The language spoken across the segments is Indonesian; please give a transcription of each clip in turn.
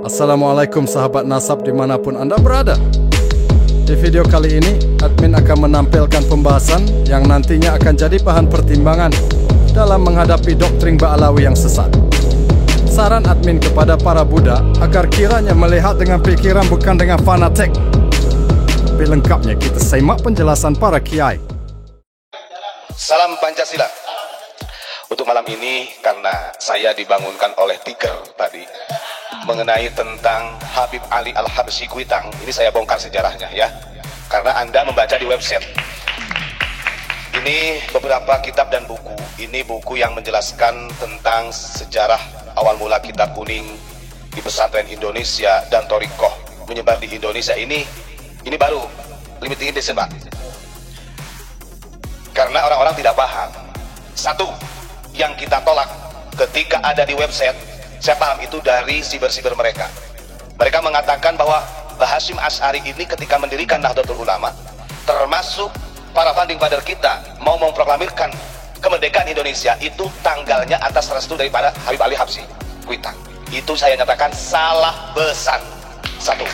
Assalamualaikum sahabat nasab dimanapun Anda berada. Di video kali ini, admin akan menampilkan pembahasan yang nantinya akan jadi bahan pertimbangan dalam menghadapi doktrin Ba'alawi yang sesat. Saran admin kepada para Buddha agar kiranya melihat dengan pikiran bukan dengan fanatik. Lebih lengkapnya kita simak penjelasan para kiai. Salam Pancasila. Untuk malam ini, karena saya dibangunkan oleh Tiger tadi mengenai tentang Habib Ali Al-Habsyi Kuitang, ini saya bongkar sejarahnya ya, karena Anda membaca di website. Ini beberapa kitab dan buku. Ini buku yang menjelaskan tentang sejarah awal mula kitab kuning di pesantren Indonesia dan Thorikoh menyebar di Indonesia. Ini baru limited edition, Pak. Karena orang-orang tidak paham. Satu, yang kita tolak ketika ada di website, saya paham itu dari siber-siber mereka. Mereka mengatakan bahwa Hasyim Asy'ari ini ketika mendirikan Nahdlatul Ulama, termasuk para founding father kita, mau memproklamirkan kemerdekaan Indonesia, itu tanggalnya atas restu daripada Habib Ali Habsyi Kuitang. Itu saya nyatakan salah besar. Satu.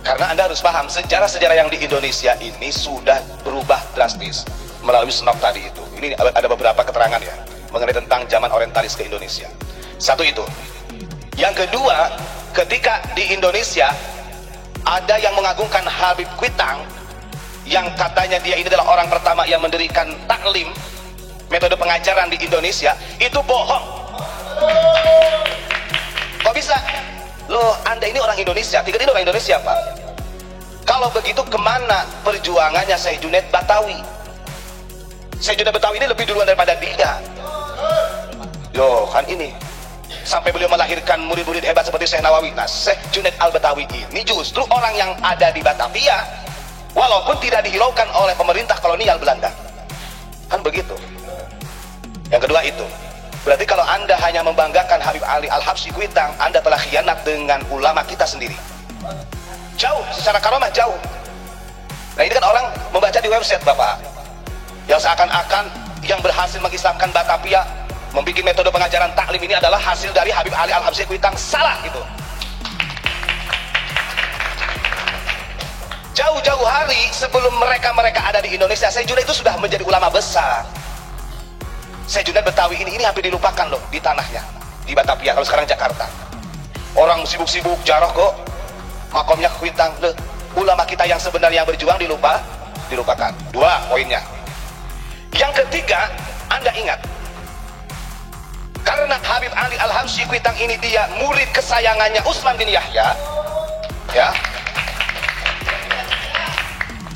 Karena Anda harus paham, sejarah-sejarah yang di Indonesia ini sudah berubah drastis melalui SNOP tadi itu. Ini ada beberapa keterangan ya mengenai tentang zaman orientalis ke Indonesia. Satu itu. Yang kedua, ketika di Indonesia ada yang mengagungkan Habib Kuitang, yang katanya dia ini adalah orang pertama yang mendirikan taklim, metode pengajaran di Indonesia, itu bohong. Kok bisa? Loh, Anda ini orang Indonesia, Tiga ini orang Indonesia, Pak. Kalau begitu kemana perjuangannya Syekh Junaid Batawi? Syekh Junaid Batawi ini lebih duluan daripada dia. Loh, kan ini sampai beliau melahirkan murid-murid hebat seperti Syekh Nawawi. Nah, Syekh Junaid Al-Batawi ini justru orang yang ada di Batavia, walaupun tidak dihiraukan oleh pemerintah kolonial Belanda. Kan begitu. Yang kedua itu, berarti kalau Anda hanya membanggakan Habib Ali Al-Habsyi Kuitang, Anda telah khianat dengan ulama kita sendiri. Jauh, secara karomah jauh. Nah, ini kan orang membaca di website, Bapak, yang seakan-akan yang berhasil mengislamkan Batavia, membuat metode pengajaran taklim ini adalah hasil dari Habib Ali Al-Habsyi Kuitang. Salah itu. Jauh-jauh hari sebelum mereka ada di Indonesia, Syekh Junaid itu sudah menjadi ulama besar. Syekh Junaid Batawi ini hampir dilupakan loh di tanahnya, di Batavia. Kalau sekarang Jakarta, orang sibuk-sibuk jarah kok makomnya Kuitang. Loh, ulama kita yang sebenarnya berjuang dilupakan. Dua poinnya. Yang ketiga, Anda ingat, karena Habib Ali Al-Habsyi Kuitang ini dia murid kesayangannya Utsman bin Yahya, ya.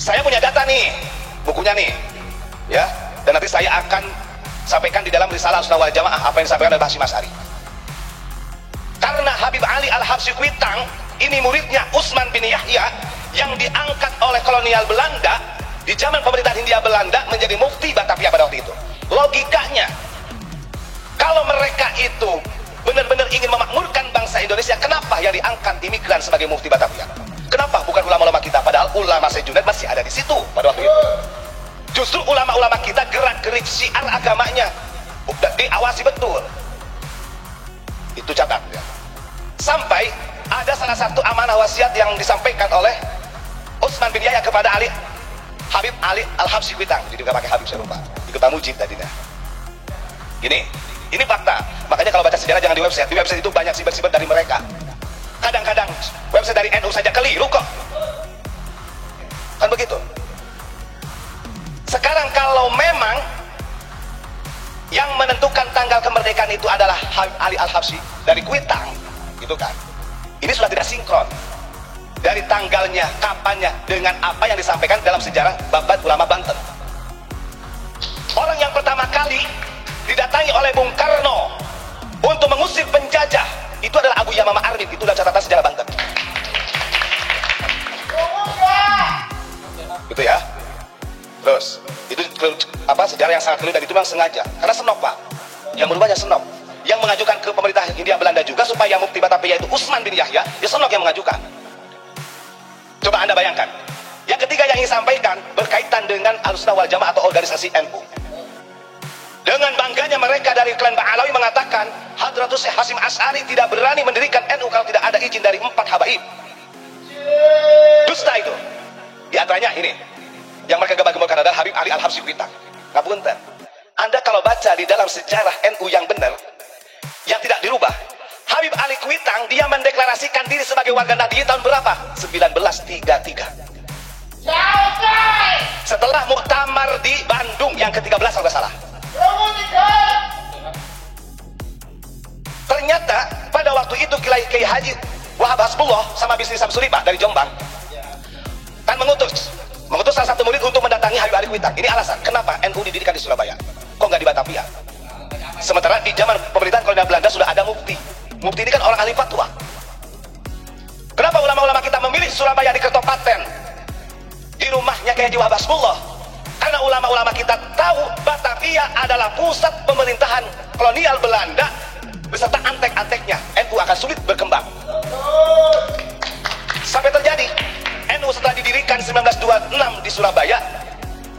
Saya punya data nih, bukunya nih, ya. Dan nanti saya akan sampaikan di dalam risalah Ahlussunnah wal Jamaah apa yang disampaikan oleh Hasyim Asy'ari. Karena Habib Ali Al-Habsyi Kuitang ini muridnya Utsman bin Yahya yang diangkat oleh kolonial Belanda di zaman pemerintahan Hindia Belanda menjadi mufti Batavia pada waktu itu. Logikanya, kalau mereka itu benar-benar ingin memakmurkan bangsa Indonesia, kenapa yang diangkat imigran sebagai mufti Batavia? Kenapa bukan ulama-ulama kita? Padahal ulama Syekh Junaid masih ada di situ pada waktu itu. Justru ulama-ulama kita gerak-gerik syiar agamanya diawasi betul. Itu catat ya. Sampai ada salah satu amanah wasiat yang disampaikan oleh Utsman bin Yahya kepada Habib Ali Al-Habsyi Kuitang. Jadi nggak pakai Habib, saya lupa. Ikut Mujib tadinya. Ini fakta. Makanya kalau baca sejarah jangan di website. Di website itu banyak siber-siber dari mereka. Kadang-kadang website dari NU saja keliru kok. Kan begitu. Sekarang kalau memang yang menentukan tanggal kemerdekaan itu adalah Habib Ali Al-Habsyi dari Kuitang, gitu kan? Ini sudah tidak sinkron dari tanggalnya, kapannya dengan apa yang disampaikan dalam sejarah Babat Ulama Banten. Orang yang pertama kali didatangi oleh Bung Karno untuk mengusir penjajah itu adalah Abu Yamamah Arif. Itu adalah catatan sejarah Banten. Gitu ya. Terus itu sejarah yang sangat keliru, dan itu memang sengaja karena SNOP, Pak, yang merubahnya SNOP yang mengajukan ke pemerintah Hindia Belanda juga supaya mufti Batavia itu Utsman bin Yahya, ya SNOP yang mengajukan. Coba Anda bayangkan. Yang ketiga yang ingin sampaikan berkaitan dengan Ahlussunnah wal Jamaah atau organisasi NU. Dengan bangganya mereka dari klan Ba'alawi mengatakan Hadratus Syekh Hasyim Asy'ari tidak berani mendirikan NU kalau tidak ada izin dari 4 habaib. Dusta itu. Di antaranya ini, yang mereka gembar-gemborkan adalah Habib Ali Al-Habsyi Kuitang. Ngapunten, Anda kalau baca di dalam sejarah NU yang benar, yang tidak dirubah, Habib Ali Kuitang dia mendeklarasikan diri sebagai warga Nahdliyin tahun berapa? 1933. Setelah muktamar di Bandung yang ke-13 kalau nggak salah. Ternyata pada waktu itu Kiai Haji Wahab Hasbullah sama bisnis Samsuri Pak dari Jombang kan mengutus salah satu murid untuk mendatangi Habib Ali Kuitang. Ini alasan kenapa NU didirikan di Surabaya, kok nggak di Batavia. Sementara di zaman pemerintahan kolonial Belanda sudah ada mufti. Mufti ini kan orang ahli fatwa. Kenapa ulama-ulama kita memilih Surabaya di Kertopaten, di rumahnya Kiai Haji Wahab Hasbullah? Karena ulama-ulama kita tahu Batavia adalah pusat pemerintahan kolonial Belanda beserta antek-anteknya. NU akan sulit berkembang. Sampai terjadi NU setelah didirikan 1926 di Surabaya,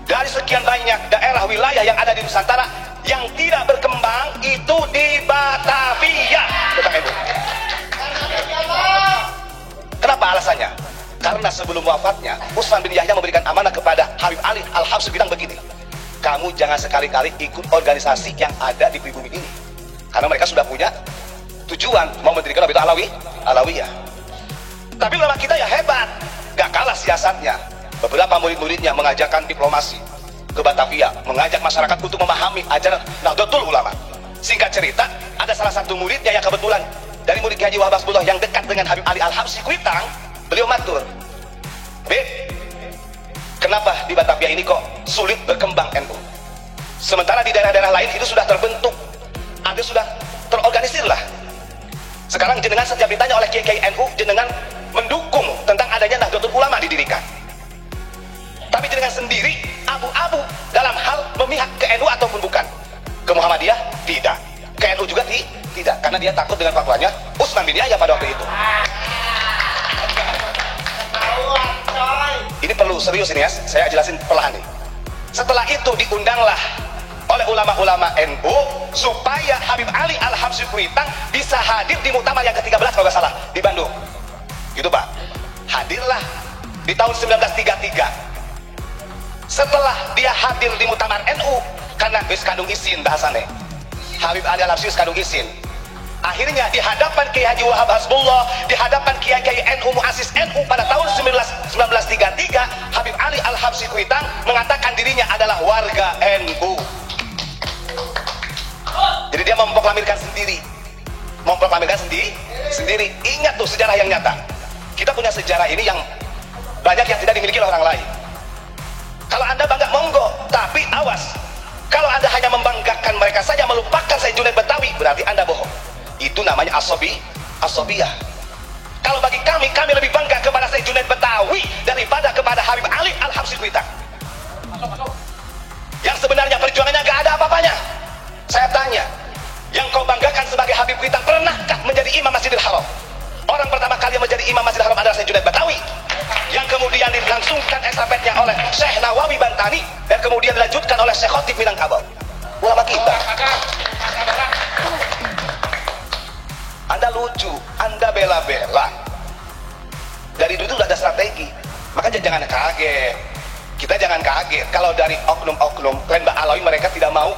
dari sekian banyak daerah wilayah yang ada di Nusantara, yang tidak berkembang itu di Batavia tentang NU. Kenapa alasannya? Karena sebelum wafatnya Utsman bin Yahya memberikan amanah kepada Habib Ali Al-Habsyi bilang begini, kamu jangan sekali-kali ikut organisasi yang ada di pribumi ini, karena mereka sudah punya tujuan mau mendirikan Alawiyah. Tapi ulama kita ya hebat, gak kalah siasatnya. Beberapa murid-muridnya mengajarkan diplomasi ke Batavia, mengajak masyarakat untuk memahami ajaran Nahdlatul Ulama. Singkat cerita, ada salah satu muridnya yang kebetulan dari murid Kiai Haji Wahab Hasbullah yang dekat dengan Habib Ali Al-Habsyi Kuitang. Beliau matur, kenapa di Batavia ini kok sulit berkembang NU? Sementara di daerah-daerah lain itu sudah terbentuk, ada sudah terorganisir lah. Sekarang jenengan setiap ditanya oleh kiai NU, jenengan mendukung tentang adanya Nahdlatul Ulama didirikan. Tapi jenengan sendiri abu-abu dalam hal memihak ke NU ataupun bukan. Ke Muhammadiyah? Tidak. Ke NU juga tidak, karena dia takut dengan fatwanya Utsman bin Yahya pada waktu itu. Ini perlu serius ini ya, saya jelasin perlahan nih. Setelah itu diundanglah oleh ulama-ulama NU supaya Habib Ali Al-Habsyi Kuitang bisa hadir di muktamar yang ke-13 kalau nggak salah di Bandung. Gitu Pak. Hadirlah di tahun 1933. Setelah dia hadir di muktamar NU, karena wis kandung isin bahasane, Habib Ali Al-Habsyi kandung isin. Akhirnya di hadapan Kiai Haji Wahab Hasbullah, di hadapan kiai-kiai NU muassis NU pada tahun 1933, Habib Ali Al-Habsyi Kuitang mengatakan dirinya adalah warga NU. Jadi dia memproklamirkan sendiri. Ingat tuh sejarah yang nyata. Kita punya sejarah ini yang banyak yang tidak dimiliki oleh orang lain. Kalau Anda bangga monggo, tapi awas. Kalau Anda hanya membanggakan mereka saja, melupakan Sayyid Junaid Batawi, berarti Anda bohong. Itu namanya asobiyah. Kalau bagi kami lebih bangga kepada Sayyid Junaid Batawi daripada kepada Habib Ali Al-Habsyi Kuitang. Yang sebenarnya perjuangannya gak ada apa-apanya. Saya tanya, yang kau banggakan sebagai Habib Kuitang pernahkah menjadi imam Masjidil Haram? Orang pertama kali yang menjadi imam Masjidil Haram adalah Sayyid Junaid Batawi, yang kemudian dilangsungkan estafetnya oleh Syekh Nawawi Bantani, dan kemudian dilanjutkan oleh Syekh Khotib Minangkabau, ulama kita. Anda lucu, Anda bela-bela. Dari dulu sudah ada strategi. Makanya jangan kaget. Kita jangan kaget kalau dari oknum-oknum klan Ba'alawi mereka tidak mau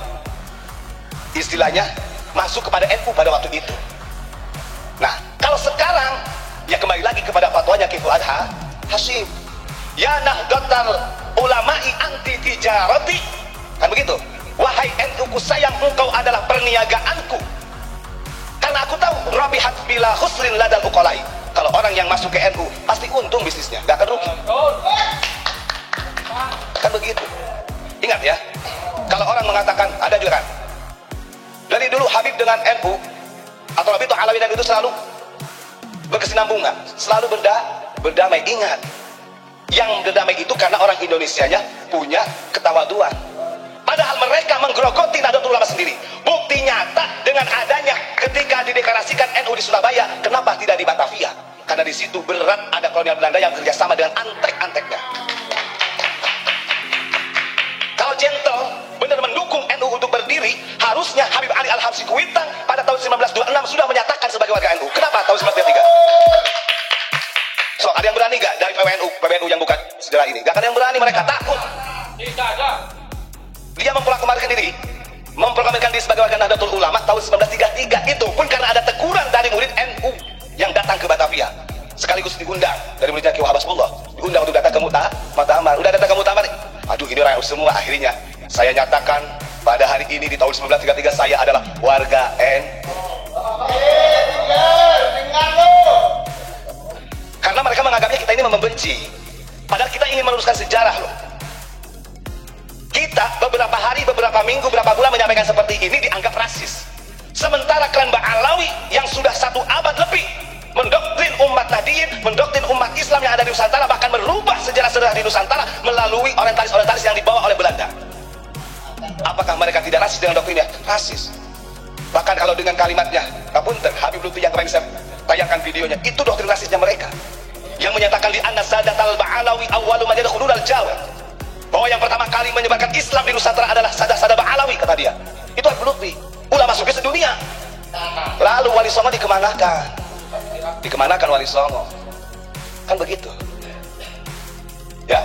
istilahnya masuk kepada NU pada waktu itu. Nah, kalau sekarang ya kembali lagi kepada fatwanya Kiai Fuad Hasyim. Ya Nahdlatul Ulama'i anti tijarati. Kan begitu? Wahai NU ku sayang, engkau adalah perniagaanku. Karena aku tahu rabihat bila khusrin ladal uqalai. Kalau orang yang masuk ke NU pasti untung bisnisnya, gak akan rugi. Kan begitu. Ingat ya, kalau orang mengatakan, ada juga kan, dari dulu Habib dengan NU atau lebih itu Alawi dan itu selalu berkesinambungan, selalu berdamai. Ingat, yang berdamai itu karena orang Indonesianya punya ketawaduan. Padahal mereka menggerogoti Nahdlatul Ulama sendiri. Bukti nyata dengan adanya ketika dideklarasikan NU di Surabaya, kenapa tidak di Batavia? Karena di situ berat ada kolonial Belanda yang bekerjasama dengan antek-anteknya. Kalau gentle benar mendukung NU untuk berdiri, Seharusnya Habib Ali Al-Habsyi Kuitang pada tahun 1926 sudah menyatakan sebagai warga NU. Kenapa tahun 1933? So, ada yang berani gak dari PBNU yang bukan sejarah ini? Gak ada yang berani, mereka takut. Tidak ada. Dia memproklamirkan diri sebagai warga Nahdlatul Ulama tahun 1933. Itu pun karena ada teguran dari murid NU yang datang ke Batavia. Sekaligus digundang dari muridnya Ki Habibullah. Diundang untuk datang ke Muktamar. Udah datang ke Muktamar. Aduh, ini orang semua. Akhirnya saya nyatakan pada hari ini di tahun 1933 saya adalah warga NU. Karena mereka menganggapnya kita ini membenci. Padahal kita ingin meluruskan sejarah loh. Kita beberapa hari, beberapa minggu, beberapa bulan menyampaikan seperti ini dianggap rasis. Sementara klan Ba'alawi yang sudah 1 abad lebih mendoktrin umat Nahdliyin, mendoktrin umat Islam yang ada di Nusantara, bahkan merubah sejarah-sejarah di Nusantara melalui orientalis-orientalis yang dibawa oleh Belanda. Apakah mereka tidak rasis dengan doktrinnya? Rasis. Bahkan kalau dengan kalimatnya, Kapunten, Habib Lutfi yang kemarin saya tayangkan videonya, itu doktrin rasisnya mereka. Yang menyatakan di anna Sadatal Ba'alawi awwalu man yadkhulul al-Jawa. Bahwa yang pertama kali menyebarkan Islam di Nusantara adalah Sada Ba'alawi, kata dia. Itu Habib Lutfi. Ulama sufi sedunia. Lalu Wali Songo dikemanakan? Dikemanakan Wali Songo? Kan begitu. Ya.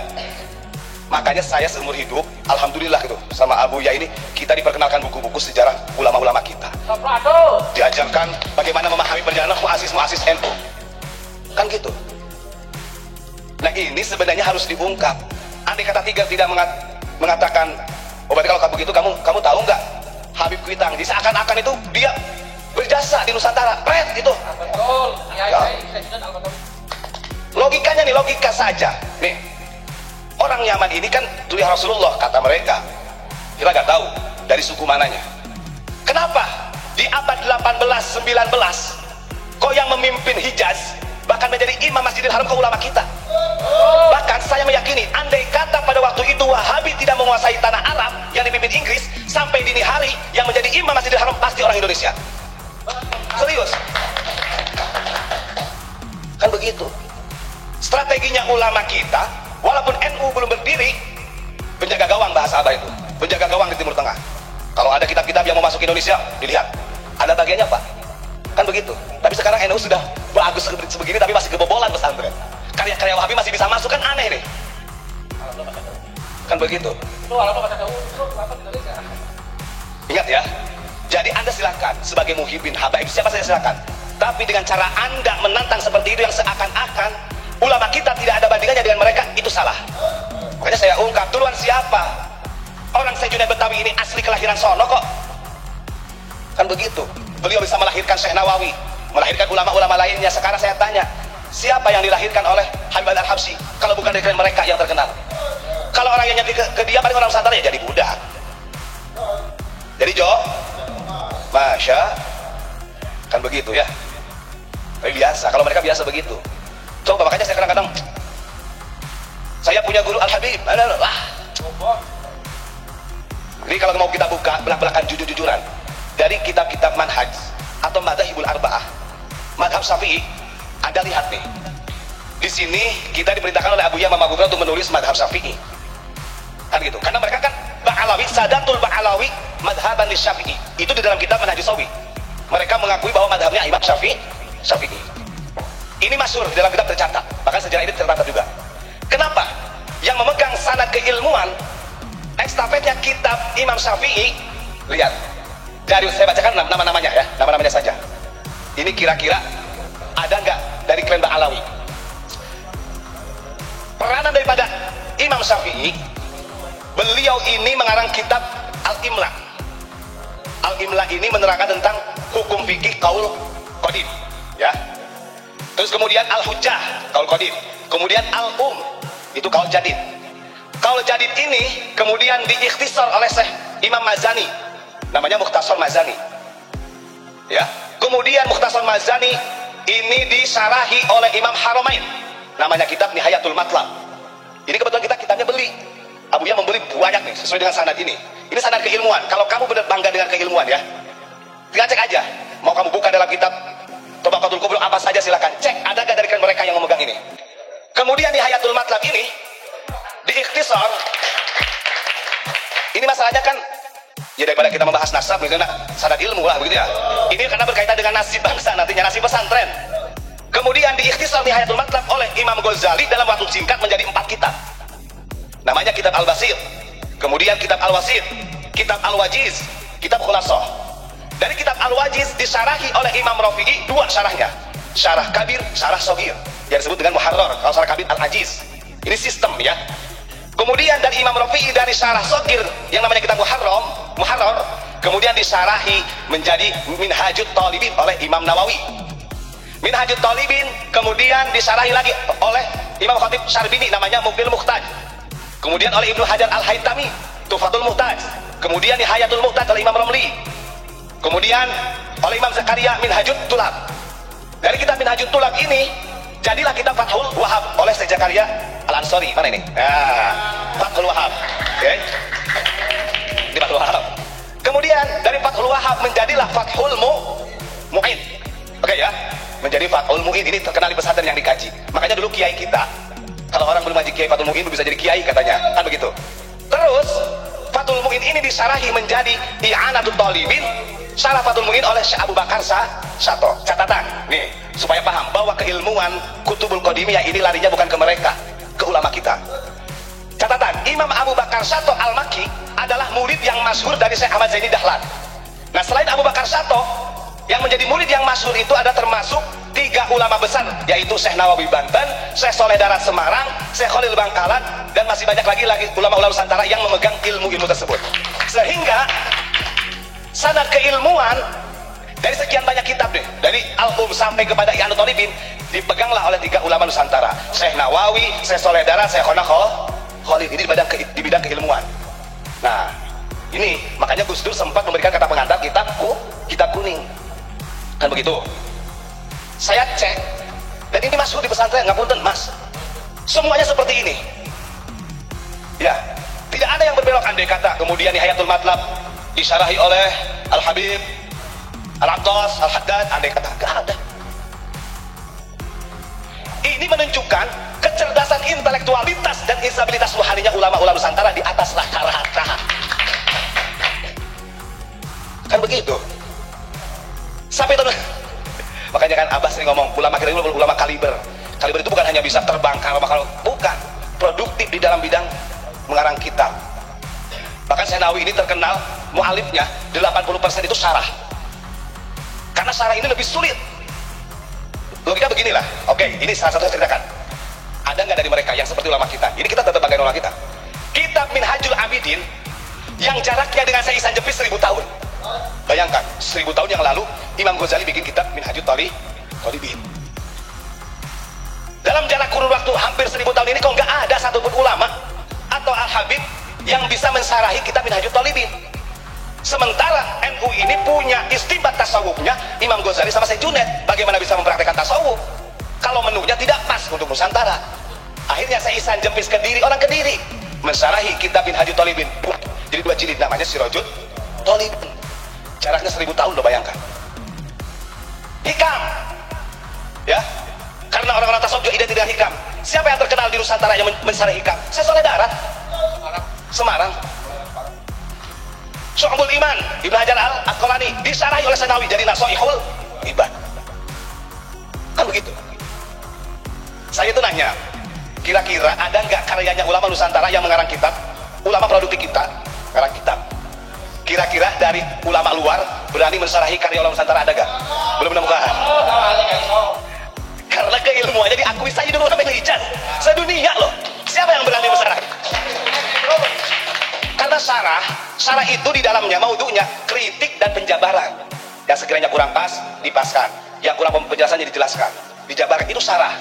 Makanya saya seumur hidup, alhamdulillah gitu, sama Abu Ya ini kita diperkenalkan buku-buku sejarah ulama-ulama kita. Diajarkan bagaimana memahami perjalanan muassis NU. Kan gitu. Nah, ini sebenarnya harus diungkap. Andai kata Tiga tidak mengatakan, oh berarti kalau begitu kamu tahu nggak Habib Kuitang seakan-akan itu dia berjasa di Nusantara. Pret itu. Betul. Ya. Logikanya nih, logika saja. Nih, orang Yaman ini kan tuli Rasulullah kata mereka. Kita nggak tahu dari suku mananya. Kenapa di abad 18-19 kok yang memimpin Hijaz bahkan menjadi imam Masjidil Haram ke ulama kita? Bahkan saya meyakini andai kata pada waktu itu Wahabi tidak menguasai tanah Arab yang dipimpin Inggris, sampai dini hari yang menjadi imam Masjidil Haram pasti orang Indonesia. Serius. Kan begitu. Strateginya ulama kita, walaupun NU belum berdiri, penjaga gawang bahasa apa itu? Penjaga gawang di Timur Tengah. Kalau ada kitab-kitab yang mau masuk Indonesia, dilihat. Ada bagiannya Pak. Kan begitu. Tapi sekarang NU sudah bagus sebegini tapi masih kebobolan pesantren. Karya-karya Wahabi masih bisa masuk, kan aneh nih. Kan begitu. Ingat ya. Jadi Anda silakan sebagai muhibbin habaib siapa saja silakan. Tapi dengan cara Anda menantang seperti itu yang seakan-akan ulama kita tidak ada bandingannya dengan mereka, itu salah. Makanya saya ungkap duluan siapa. Orang saya Junaid Betawi ini asli kelahiran sono kok. Kan begitu. Beliau bisa melahirkan Syekh Nawawi, melahirkan ulama-ulama lainnya. Sekarang saya tanya, siapa yang dilahirkan oleh Habib Ali Al-Habsyi kalau bukan dari mereka yang terkenal? Kalau orang yang nyati ke dia paling orang Nusantara ya jadi budak. Jadi Masya, kan begitu ya. Tapi biasa, kalau mereka biasa begitu. Coba makanya saya kadang-kadang, saya punya guru Al-Habib, jadi kalau mau kita buka belak-belakan jujur-jujuran dari kitab-kitab manhaj atau madzhabul arba'ah, madhab Syafi'i, Anda lihat nih. Di sini kita diperintahkan oleh Abu Ya Mama Gubra untuk menulis madhab Syafi'i. Kan gitu. Karena mereka kan Ba'alawi, Sadatul Ba'alawi madhaban li Syafi'i. Itu di dalam kitab Manhajus Sawi. Mereka mengakui bahwa madhabnya Imam Syafi'i. Ini masyhur di dalam kitab tercatat. Bahkan sejarah ini tercatat juga. Kenapa? Yang memegang sanad keilmuan estafetnya kitab Imam Syafi'i. Lihat. Dari saya bacakan nama-namanya ya, nama-namanya saja. Ini kira-kira ada nggak dari klan Ba'alawi? Peranan daripada Imam Syafi'i, beliau ini mengarang kitab Al-Imla. Al-Imla ini menerangkan tentang hukum fikih qaul qadim, ya. Terus kemudian Al-Hujjah, qaul qadim. Kemudian Al-Um, itu qaul jadid. Qaul jadid ini kemudian diikhtisar oleh Syekh Imam Mazani, namanya Mukhtasar Mazani. Ya. Kemudian Mukhtasar Mazani ini disyarahi oleh Imam Haramain, namanya kitab Nihayatul Matlab. Ini kebetulan kita kitabnya beli. Abu Ya membeli banyak nih sesuai dengan sanad ini. Ini sanad keilmuan. Kalau kamu benar bangga dengan keilmuan ya, tinggal cek aja. Mau kamu buka dalam kitab Tabaqatul Kubra apa saja silakan cek. Ada gak dari mereka yang memegang ini? Kemudian Nihayatul Matlab ini diikhtisar. Ini masalahnya kan Ya daripada kita membahas nasab, misalnya sanad ilmu lah begitu ya. Ini karena berkaitan dengan nasib bangsa nantinya, nasib pesantren. Kemudian diikhtisar Nihayatul Matlab oleh Imam Ghazali dalam waktu singkat menjadi 4 kitab. Namanya kitab Al-Basit, kemudian kitab Al-Wasit, kitab Al-Wajiz, kitab Khulasah. Dari kitab Al-Wajiz disyarahi oleh Imam Rafi'i 2 syarahnya, syarah kabir, syarah sogir, yang disebut dengan Muharrar. Kalau syarah kabir Al-Ajiz, ini sistem ya. Kemudian dari Imam Rafi'i dari syarah sogir yang namanya kitab Muharrar, kemudian disyarahi menjadi Minhajut Talibin oleh Imam Nawawi. Minhajut Talibin kemudian disyarahi lagi oleh Imam Khatib Syarbini, namanya Mughil Muhtaj. Kemudian oleh Ibnu Hajar Al-Haytami, Tuhfatul Muhtaj. Kemudian Nihayatul Muhtaj oleh Imam Romli. Kemudian oleh Imam Zakaria Minhajut Tulab. Dari kitab Minhajut Tulab ini jadilah kitab Fathul Wahab oleh Syekh Zakaria Al-Ansari. Mana ini? Nah, Fathul Wahab. Oke. Di Fathul Wahab. Kemudian dari Fathul Wahab menjadilah Fathul Mu'in. Oke ya. Menjadi Fathul Mu'in, ini terkenal di pesantren yang dikaji. Makanya dulu kiai kita, kalau orang belum ngaji kiai Fathul Mu'in bisa jadi kiai katanya. Kan begitu. Terus Fathul Mu'in ini disarahi menjadi I'anatul Talibin, syarah Fathul Mu'in oleh Syekh Abu Bakar Sato. Catatan nih supaya paham bahwa keilmuan Kutubul Qadimiyah ini larinya bukan ke mereka, ke ulama kita. Catatan, Imam Abu Bakar Sato Al-Makki adalah murid yang masyhur dari Syekh Ahmad Zaini Dahlan. Nah, selain Abu Bakar Sato, yang menjadi murid yang masyhur itu ada termasuk 3 ulama besar, yaitu Syekh Nawawi Banten, Syekh Soleh Darat Semarang, Syekh Khalil Bangkalan, dan masih banyak lagi ulama-ulama Nusantara yang memegang ilmu-ilmu tersebut. Sehingga sanad keilmuan dari sekian banyak kitab deh, dari Al-Um sampai kepada I'anatul Talibin, dipeganglah oleh 3 ulama Nusantara, Syekh Nawawi, Syekh Soleh Darat, Syekh Khalil. Ini di bidang keilmuan. Nah, ini makanya Gus Dur sempat memberikan kata pengantar kitab kuning. Kan begitu. Saya cek, dan ini masuk di pesantren, ngapunten mas, semuanya seperti ini. Ya, tidak ada yang berbelok. Andai kata kemudian Nihayatul Matlab disyarahi oleh Al-Habib Al-Attas Al-Haddad, andai kata gak ada. Ini menunjukkan kecerdasan intelektualitas dan instabilitas ruhaninya ulama-ulama Nusantara di atas rata-rata. Kan begitu. Sampai itu, makanya kan Abah sering ngomong ulama kita itu ulama kaliber. Kaliber itu bukan hanya bisa terbang bukan, produktif di dalam bidang mengarang kitab. Bahkan Syekh Nawawi ini terkenal mu'alifnya 80% itu syarah. Karena syarah ini lebih sulit. Logika beginilah. Oke, ini salah satu saya ceritakan. Ada nggak dari mereka yang seperti ulama kita? Ini kita tetap bagaimana ulama kita. Kitab Minhajul Abidin yang jaraknya dengan Syekh Ihsan Jepis 1000 tahun. Bayangkan, 1000 tahun yang lalu Imam Ghazali bikin kitab Minhajul Talibin. Dalam jarak kurun waktu hampir 1000 tahun ini kok nggak ada satupun ulama atau Al-Habib yang bisa mensarahi kitab Minhajul Talibin. Sementara NU ini punya istinbat tasawufnya Imam Ghazali sama Syekh Junaid. Bagaimana bisa mempraktekkan tasawuf kalau menunya tidak pas untuk Nusantara? Akhirnya Syekh Ihsan Jepis orang Kediri mensarahi kitab Minhajul Talibin. Jadi 2 jilid, namanya Sirajul Talibin. Jaraknya 1000 tahun loh, bayangkan. Hikam, ya, karena orang-orang tasawuf juga identik dengan hikam. Siapa yang terkenal di Nusantara yang mensarahi hikam? Syekh Soleh Darat, Semarang. Syu'bul Iman, Ibnu Hajar Al-Asqalani disarahi oleh Syekh Nawawi jadi Nasaihul Ibad. Kan begitu. Saya itu nanya, kira-kira ada nggak karyanya ulama Nusantara yang mengarang kitab, ulama produktif kita mengarang kitab? Kira-kira dari ulama luar berani mensarahi karya ulama Nusantara ada nggak? Belum menemukan. Karena keilmuannya diakui saya dulu sampai hijaz sedunia loh. Siapa yang berani mensarahi? Karena syarah itu di dalamnya maudhu'nya kritik dan penjabaran. Yang sekiranya kurang pas dipaskan, yang kurang penjelasannya dijelaskan, dijabarkan, itu syarah.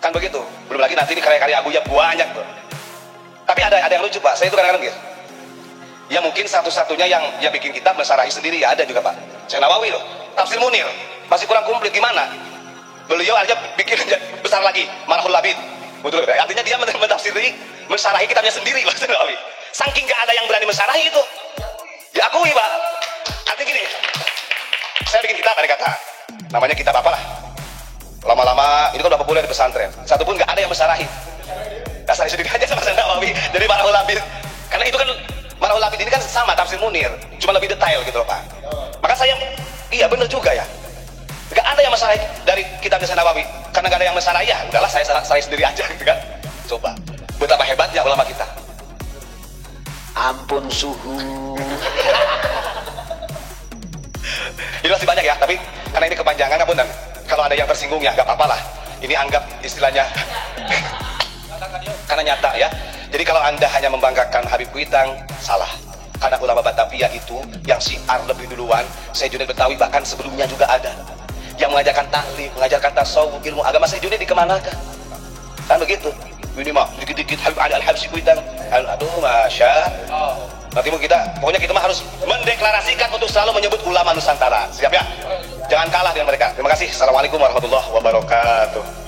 Kan begitu. Belum lagi nanti ini karya-karya Abuya banyak tuh. Tapi ada yang lucu Pak, saya itu kadang-kadang gitu. Ya mungkin satu-satunya yang bikin kitab mensarahi sendiri ya ada juga Pak. Syekh Nawawi loh, Tafsir Munir masih kurang komplit, gimana? Beliau aja bikin besar lagi, Marhul Labid. Betul, artinya dia mentafsiri, mensarahi kitabnya sendiri loh Syekh Nawawi. Saking gak ada yang berani mensarahi itu, diakui Pak. Artinya gini, saya bikin kitab, ada kata namanya kitab apalah, lama-lama ini kan udah populer di pesantren, satu pun gak ada yang mensarahi. Dasar sendiri aja sama Syekh Nawawi, jadi Marhul Labid. Karena itu kan Manahul Abidin ini kan sama tafsir Munir, cuma lebih detail gitu loh Pak. Maka saya, iya bener juga ya. Gak ada yang masalah dari kitab Nawawi, karena gak ada yang masalah ya, udahlah saya sendiri aja gitu kan. Coba, betapa hebatnya ulama kita. Ampun suhu. Ini masih banyak ya, tapi karena ini kepanjangan, ampun, dan kalau ada yang tersinggung ya gak apa-apa lah. Ini anggap istilahnya karena nyata ya. Jadi kalau Anda hanya membanggakan Habib Kuitang, salah. Karena ulama Batavia itu yang syiar lebih duluan, Syekh Junaid Betawi bahkan sebelumnya juga ada yang mengajarkan taklim, mengajarkan tasawuf, ilmu agama. Syekh Junaid dikemanakan? Kan begitu. Ini mah dikit-dikit Habib Ali Al-Habsyi Kuitang. Aduh, masya. Nanti pokoknya kita mah harus mendeklarasikan untuk selalu menyebut ulama Nusantara. Siap ya? Jangan kalah dengan mereka. Terima kasih. Assalamualaikum warahmatullahi wabarakatuh.